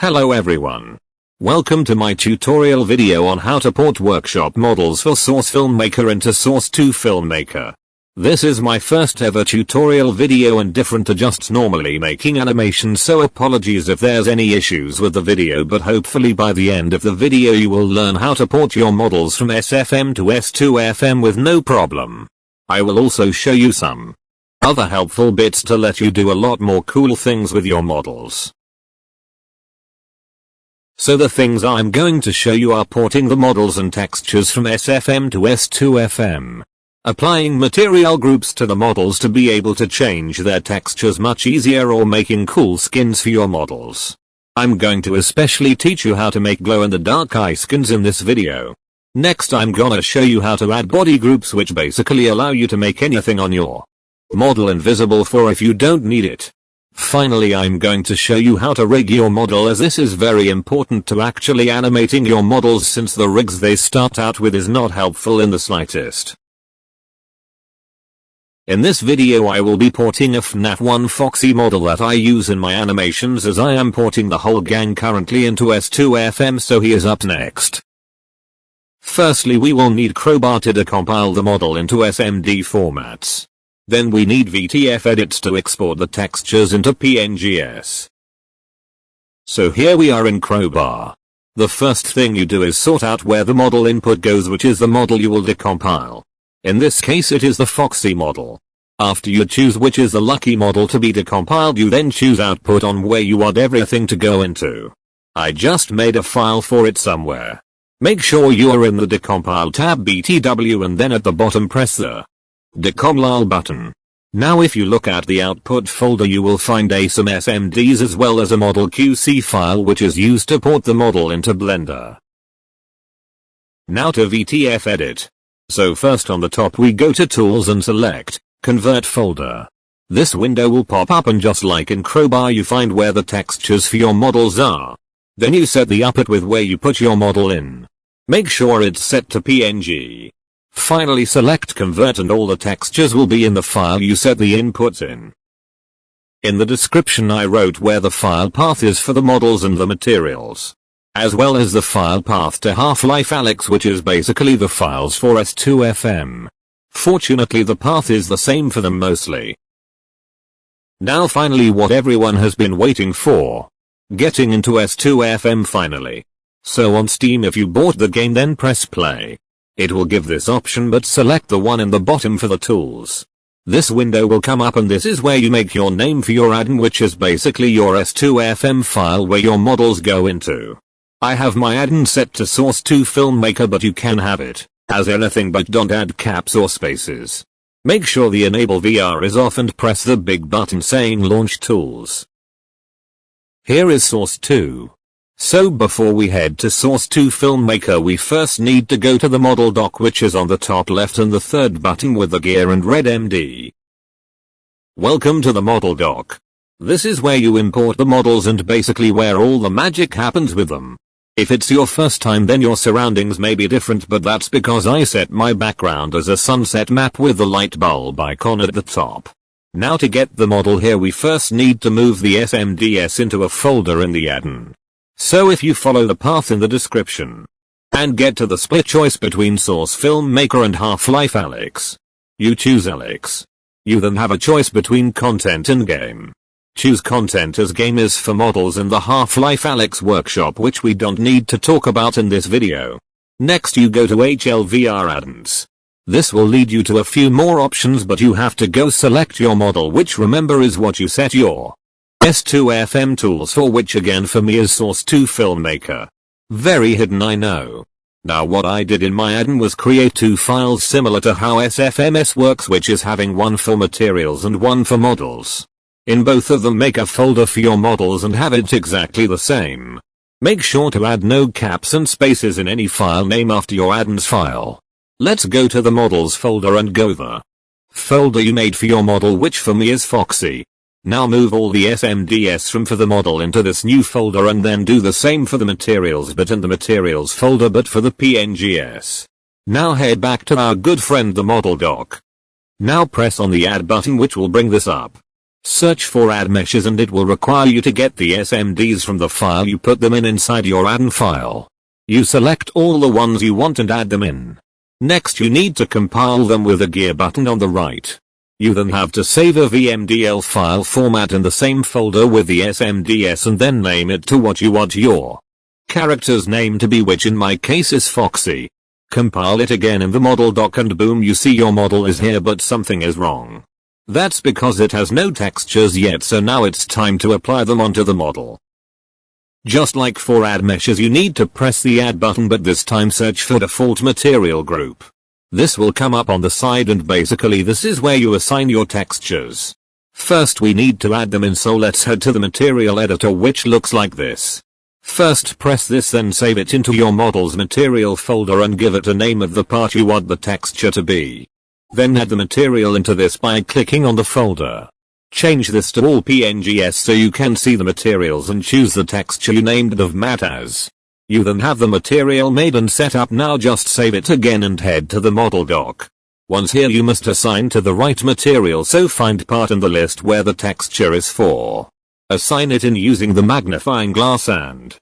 Hello everyone. Welcome to my tutorial video on how to port workshop models for SourceFilmmaker into Source2Filmmaker. This is my first ever tutorial video and different to just normally making animations, so apologies if there's any issues with the video, but hopefully by the end of the video you will learn how to port your models from SFM to S2FM with no problem. I will also show you some other helpful bits to let you do a lot more cool things with your models. So the things I'm going to show you are porting the models and textures from SFM to S2FM. Applying material groups to the models to be able to change their textures much easier, or making cool skins for your models. I'm going to especially teach you how to make glow-in-the-dark eye skins in this video. Next I'm gonna show you how to add body groups, which basically allow you to make anything on your model invisible for if you don't need it. Finally I'm going to show you how to rig your model, as this is very important to actually animating your models, since the rigs they start out with is not helpful in the slightest. In this video I will be porting a FNAF 1 Foxy model that I use in my animations, as I am porting the whole gang currently into S2FM, so he is up next. Firstly we will need Crowbar to decompile the model into SMD formats. Then we need VTF edits to export the textures into PNGs. So here we are in Crowbar. The first thing you do is sort out where the model input goes, which is the model you will decompile. In this case it is the Foxy model. After you choose which is the lucky model to be decompiled, you then choose output on where you want everything to go into. I just made a file for it somewhere. Make sure you are in the Decompile tab BTW, and then at the bottom press the Decompile button. Now if you look at the output folder you will find some SMDs as well as a model QC file, which is used to port the model into Blender. Now to VTF edit. So first on the top we go to Tools and select Convert Folder. This window will pop up, and just like in Crowbar you find where the textures for your models are. Then you set the output with where you put your model in. Make sure it's set to PNG. Finally select Convert and all the textures will be in the file you set the inputs in. In the description I wrote where the file path is for the models and the materials, as well as the file path to Half-Life Alyx, which is basically the files for S2FM. Fortunately the path is the same for them mostly. Now finally what everyone has been waiting for. Getting into S2FM finally. So on Steam if you bought the game then press play. It will give this option, but select the one in the bottom for the tools. This window will come up, and this is where you make your name for your addon, which is basically your S2FM file where your models go into. I have my addon set to Source2Filmmaker, but you can have it as anything, but don't add caps or spaces. Make sure the enable VR is off and press the big button saying launch tools. Here is Source 2. So before we head to Source2Filmmaker we first need to go to the model dock, which is on the top left and the third button with the gear and red MD. Welcome to the model dock. This is where you import the models and basically where all the magic happens with them. If it's your first time then your surroundings may be different, but that's because I set my background as a sunset map with the light bulb icon at the top. Now to get the model here we first need to move the SMDs into a folder in the addon. So if you follow the path in the description and get to the split choice between SourceFilmmaker and Half-Life Alyx, you choose Alyx. You then have a choice between content and game. Choose content, as game is for models in the Half-Life Alyx workshop, which we don't need to talk about in this video. Next you go to HLVR addons. This will lead you to a few more options, but you have to go select your model, which remember is what you set your S2FM tools for, which again for me is Source2Filmmaker. Very hidden, I know. Now what I did in my addon was create two files similar to how SFMS works, which is having one for materials and one for models. In both of them make a folder for your models and have it exactly the same. Make sure to add no caps and spaces in any file name after your addons file. Let's go to the models folder and go the folder you made for your model, which for me is Foxy. Now move all the SMDs from for the model into this new folder, and then do the same for the materials, but in the materials folder but for the PNGs. Now head back to our good friend the model dock. Now press on the add button, which will bring this up. Search for add meshes and it will require you to get the SMDs from the file you put them in inside your addon file. You select all the ones you want and add them in. Next you need to compile them with the gear button on the right. You then have to save a VMDL file format in the same folder with the SMDs and then name it to what you want your character's name to be, which in my case is Foxy. Compile it again in the model doc and boom, you see your model is here, but something is wrong. That's because it has no textures yet, so now it's time to apply them onto the model. Just like for add meshes, you need to press the add button, but this time search for default material group. This will come up on the side and basically this is where you assign your textures. First we need to add them in, so let's head to the material editor, which looks like this. First press this, then save it into your model's material folder and give it a name of the part you want the texture to be. Then add the material into this by clicking on the folder. Change this to all PNGs so you can see the materials and choose the texture you named of matte as. You then have the material made and set up. Now just save it again and head to the model doc. Once here you must assign to the right material, so find part in the list where the texture is for. Assign it in using the magnifying glass and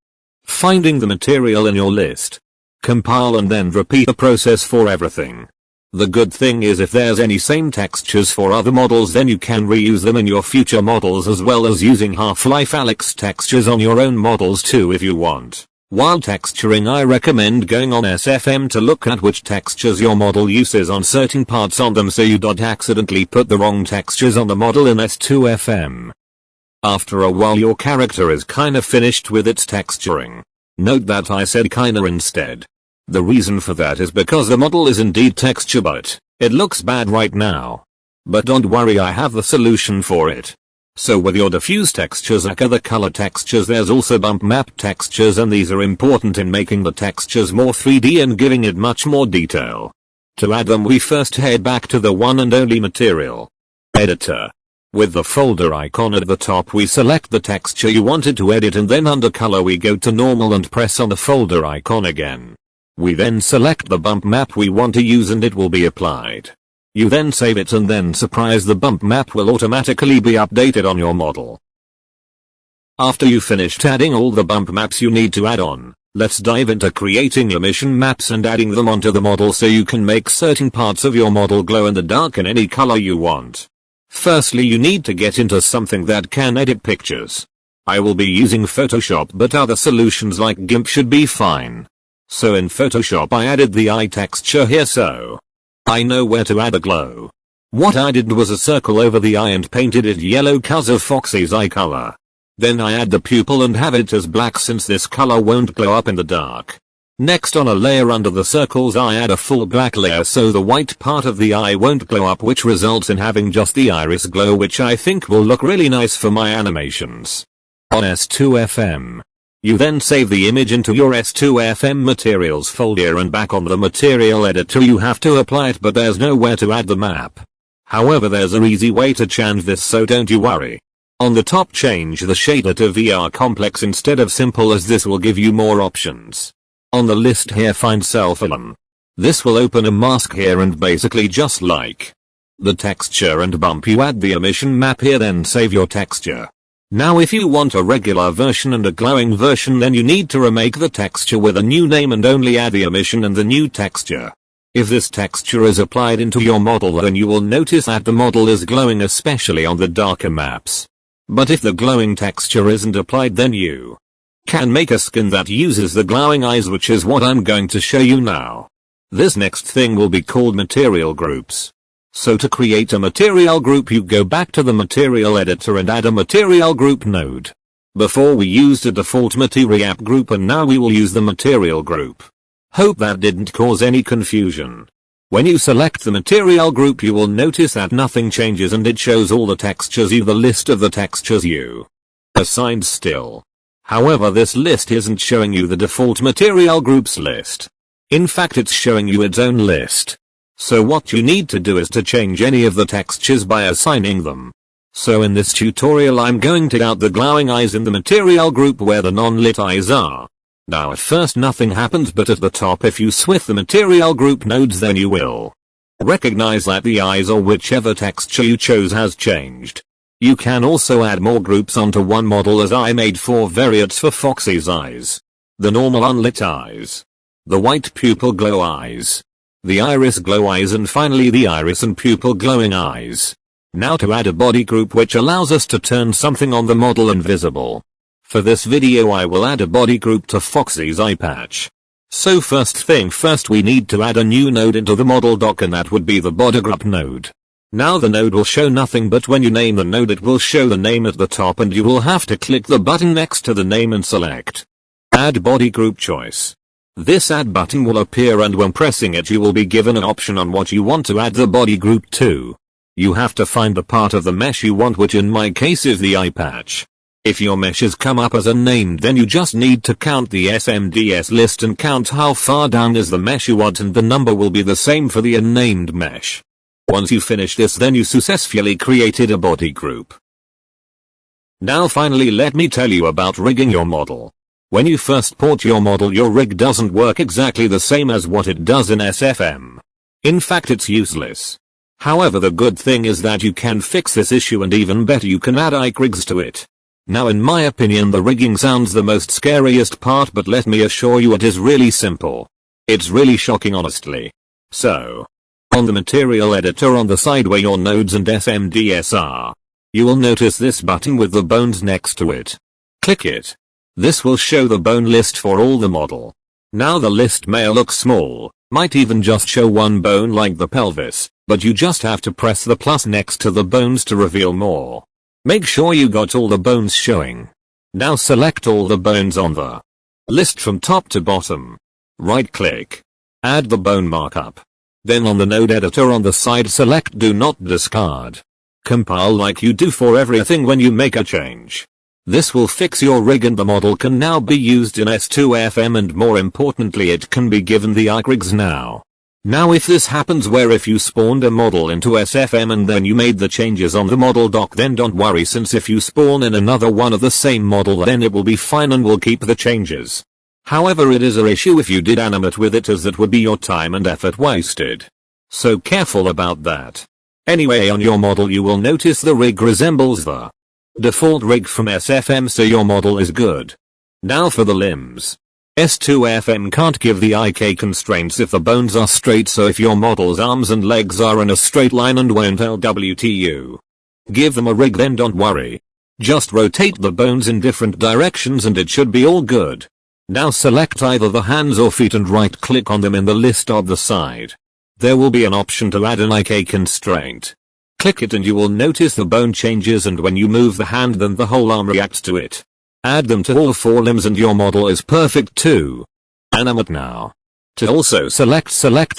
finding the material in your list. Compile and then repeat the process for everything. The good thing is if there's any same textures for other models, then you can reuse them in your future models, as well as using Half-Life Alyx textures on your own models too if you want. While texturing, I recommend going on SFM to look at which textures your model uses on certain parts on them so you don't accidentally put the wrong textures on the model in S2FM. After a while your character is kinda finished with its texturing. Note that I said kinda instead. The reason for that is because the model is indeed texture, but it looks bad right now. But don't worry, I have the solution for it. So with your diffuse textures like other color textures, there's also bump map textures, and these are important in making the textures more 3D and giving it much more detail. To add them we first head back to the one and only material editor. With the folder icon at the top we select the texture you wanted to edit, and then under color we go to normal and press on the folder icon again. We then select the bump map we want to use and it will be applied. You then save it and then surprise, the bump map will automatically be updated on your model. After you finished adding all the bump maps you need to add on, let's dive into creating emission maps and adding them onto the model so you can make certain parts of your model glow in the dark in any color you want. Firstly you need to get into something that can edit pictures. I will be using Photoshop, but other solutions like GIMP should be fine. So in Photoshop I added the eye texture here, so I know where to add a glow. What I did was a circle over the eye and painted it yellow cause of Foxy's eye color. Then I add the pupil and have it as black since this color won't glow up in the dark. Next, on a layer under the circles I add a full black layer so the white part of the eye won't glow up, which results in having just the iris glow, which I think will look really nice for my animations. On S2FM. You then save the image into your S2FM materials folder, and back on the material editor you have to apply it, but there's nowhere to add the map. However, there's an easy way to change this, so don't you worry. On the top change the shader to VR complex instead of simple, as this will give you more options. On the list here find self-addon. This will open a mask here, and basically just like the texture and bump you add the emission map here, then save your texture. Now if you want a regular version and a glowing version, then you need to remake the texture with a new name and only add the emission and the new texture. If this texture is applied into your model, then you will notice that the model is glowing, especially on the darker maps. But if the glowing texture isn't applied, then you can make a skin that uses the glowing eyes, which is what I'm going to show you now. This next thing will be called material groups. So to create a material group you go back to the material editor and add a material group node. Before we used a default material group and now we will use the material group. Hope that didn't cause any confusion. When you select the material group you will notice that nothing changes and it shows all the textures, the list of the textures you assigned still. However, this list isn't showing you the default material groups list. In fact, it's showing you its own list. So what you need to do is to change any of the textures by assigning them. So in this tutorial I'm going to out the glowing eyes in the material group where the non-lit eyes are. Now at first nothing happens, but at the top if you switch the material group nodes then you will recognize that the eyes or whichever texture you chose has changed. You can also add more groups onto one model, as I made 4 variants for Foxy's eyes. The normal unlit eyes, the white pupil glow eyes, the iris glow eyes, and finally the iris and pupil glowing eyes. Now to add a body group which allows us to turn something on the model invisible. For this video I will add a body group to Foxy's eye patch. So first thing first, we need to add a new node into the model dock, and that would be the body group node. Now the node will show nothing, but when you name the node it will show the name at the top, and you will have to click the button next to the name and select Add Body Group Choice. This add button will appear, and when pressing it you will be given an option on what you want to add the body group to. You have to find the part of the mesh you want, which in my case is the eye patch. If your meshes come up as unnamed, then you just need to count the SMDS list and count how far down is the mesh you want, and the number will be the same for the unnamed mesh. Once you finish this, then you successfully created a body group. Now finally let me tell you about rigging your model. When you first port your model, your rig doesn't work exactly the same as what it does in SFM. In fact, it's useless. However, the good thing is that you can fix this issue, and even better, you can add ike rigs to it. Now in my opinion the rigging sounds the most scariest part, but let me assure you it is really simple. It's really shocking, honestly. So, on the material editor on the side where your nodes and SMDS are, you will notice this button with the bones next to it. Click it. This will show the bone list for all the model. Now the list may look small, might even just show one bone like the pelvis, but you just have to press the plus next to the bones to reveal more. Make sure you got all the bones showing. Now select all the bones on the list from top to bottom. Right click. Add the bone markup. Then on the node editor on the side select Do Not Discard. Compile like you do for everything when you make a change. This will fix your rig, and the model can now be used in S2FM, and more importantly it can be given the ike rigs now. Now if this happens where if you spawned a model into SFM and then you made the changes on the model dock, then don't worry, since if you spawn in another one of the same model then it will be fine and will keep the changes. However, it is an issue if you did animate with it, as that would be your time and effort wasted. So careful about that. Anyway, on your model you will notice the rig resembles the default rig from SFM, so your model is good. Now for the limbs. S2FM can't give the IK constraints if the bones are straight, so if your model's arms and legs are in a straight line and won't LWTU, give them a rig, then don't worry. Just rotate the bones in different directions and it should be all good. Now select either the hands or feet and right click on them in the list of the side. There will be an option to add an IK constraint. Click it and you will notice the bone changes, and when you move the hand then the whole arm reacts to it. Add them to all 4 limbs and your model is perfect too. Animate now. To also select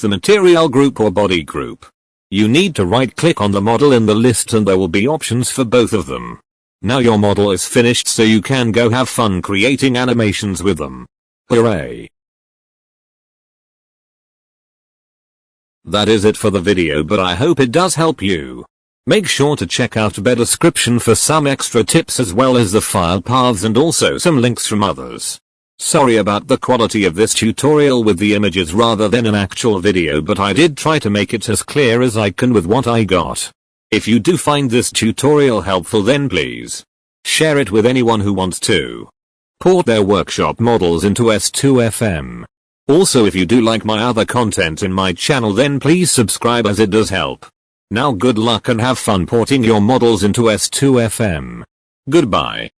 the material group or body group. You need to right click on the model in the list and there will be options for both of them. Now your model is finished, so you can go have fun creating animations with them. Hooray! That is it for the video, but I hope it does help you. Make sure to check out the description for some extra tips as well as the file paths and also some links from others. Sorry about the quality of this tutorial with the images rather than an actual video, but I did try to make it as clear as I can with what I got. If you do find this tutorial helpful, then please share it with anyone who wants to port their workshop models into S2FM. Also, if you do like my other content in my channel, then please subscribe, as it does help. Now good luck and have fun porting your models into S2FM. Goodbye.